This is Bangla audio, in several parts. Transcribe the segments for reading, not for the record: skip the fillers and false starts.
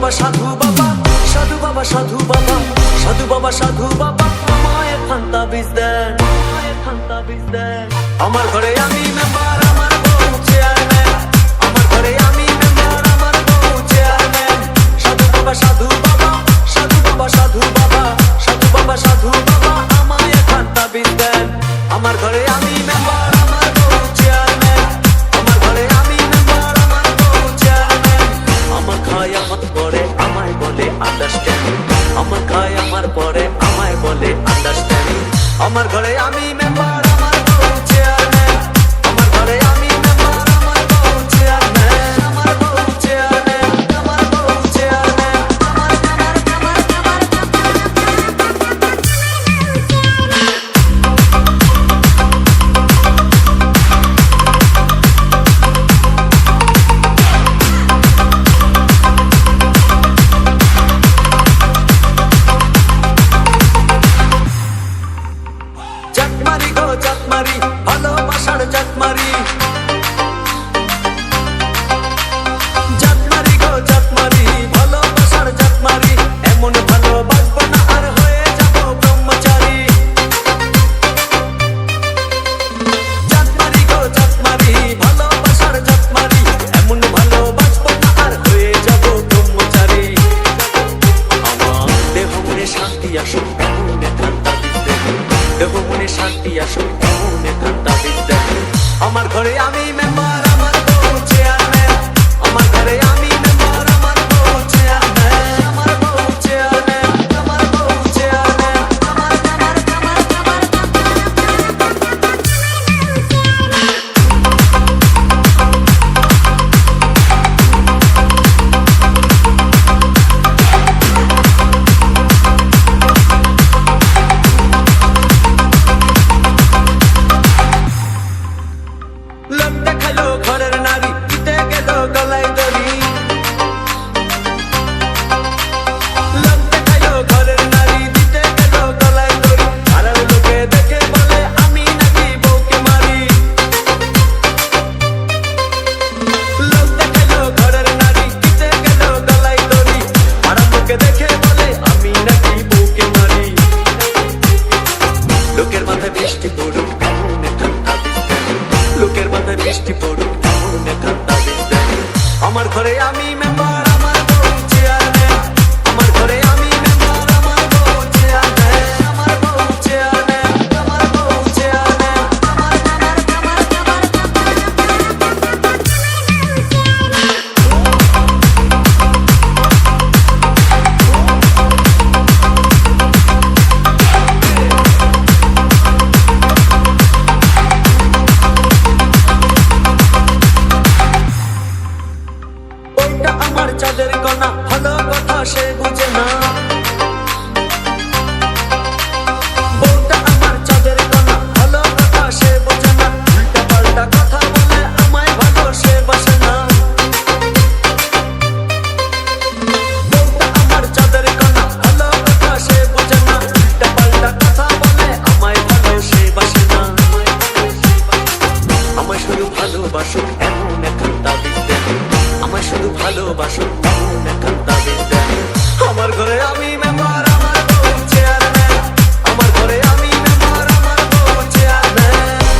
বাবা সাধু বাবা, সাধু বাবা সাধু বাবা, সাধু বাবা সাধু বাবা আমায় খান্তা বীজ দেন, খান্তা বীজ দেন। আমার ঘরে আমি মেম্বার, আমার বউ চেয়ারম্যান, আমার ঘরে আমি মেম্বার, আমার বউ চেয়ারম্যান। সাধু বাবা সাধু বাবা, সাধু বাবা সাধু বাবা, সাধু বাবা সাধু বাবা আমায় খান্তা বীজ দেন। আমার ঘরে আমি মেম্বার, আমার বউ চেয়ারম্যান, আমার ঘরে আমি মেম্বার, আমার বউ চেয়ারম্যান। আমার খায় আমার পরে আমায় বলে আন্ডারস্ট্যান্ডিং, আমার খায় আমার পরে আমায় বলে আন্ডারস্ট্যান্ডিং। আমার ঘরে আমি মেম্বার, আমার বউ চেয়ারম্যান, আমার ঘরে আমি মেম্বার, আমার বউ চেয়ারম্যান, আমার বউ চেয়ারম্যান, আমার বউ চেয়ারম্যান, আমার জাতমারি গো জাতমারি, ভালোবাসার জাতমারি, জাতমারি গো জাতমারি, ভালোবাসার জাতমারি। এমন ভালোবাসবো না আর হয়ে যাব ব্রহ্মচারী। জাতমারি গো জাতমারি, ভালোবাসার জাতমারি, এমন ভালোবাসবো না আর হয়ে যাব ব্রহ্মচারী। আমার দেহ মনে শান্তি আসুক এমন খান্তা বীজ দেন, দেহ মনে শান্তি আসুক এমন খান্তা বীজ দেন। আমার ঘরে আমি মেম্বার, আমার বউ চেয়ারম্যান, আমার ঘরে আমি মেম্বার, আমার বউ চেয়ারম্যান, আমার বউ চেয়ারম্যান, আমার বউ চেয়ারম্যান, আমার লোক দেখালো ঘরের নারী, দিতে গেল গলায় দড়ি। লোক দেখালো ঘরের নারী, দিতে গেল গলায় দড়ি। পাড়ার লোকে দেখে বলে আমি নাকি বউকে মারি। লোক দেখালো ঘরের নারী, দিতে গেল গলায় দড়ি। পাড়ার লোকে দেখে বলে আমি নাকি বউকে মারি। লোকের মাথায় বৃষ্টি পড়ুক এমন খান্তা বীজ দেন, লোকের মাথায় বৃষ্টি পড়ুক এমন খান্তা বীজ দেন। আমার ঘরে আমি মেম্বার, আমার বউ চেয়ারম্যান, আমার ঘরে আমি মেম্বার, আমার বউ চেয়ারম্যান, আমার বউ চেয়ারম্যান, আমার বউ চেয়ারম্যান, আমার ওইটা আমার চাঁদের কণা, ভালো কথা সে বুঝে না। বউটা আমার চাঁদের কণা, ভালো কথা সে বোঝে না। উল্টা পাল্টা কথা বলে আমায় ভালো সে বাসে না। বউটা আমার চাঁদের কণা, ভালো কথা সে বোঝে না। উল্টা পাল্টা কথা বলে আমায় ভালো সে বাসে না। আমায় শুধু ভালোবাসুক এমন খান্তা বীজ দেন, আমায় শুধু ভালোবাসুক এমন খান্তা বীজ দেন। আমার ঘরে আমি মেম্বার, আমার বউ চেয়ারম্যান, আমার ঘরে আমি মেম্বার, আমার বউ চেয়ারম্যান।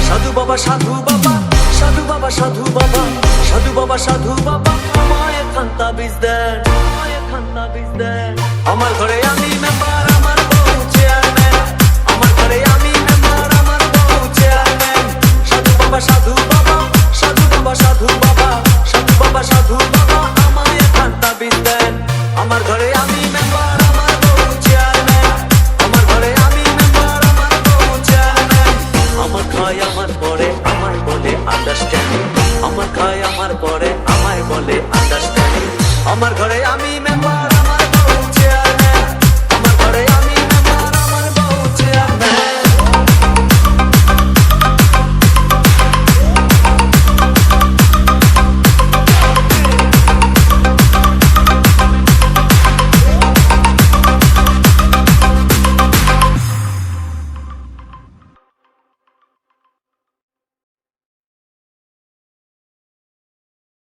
সাধু বাবা সাধু বাবা, সাধু বাবা সাধু বাবা, সাধু বাবা সাধু বাবা আমায় খান্তা বীজ দেন, আমায় খান্তা বীজ দেন। আমার ঘরে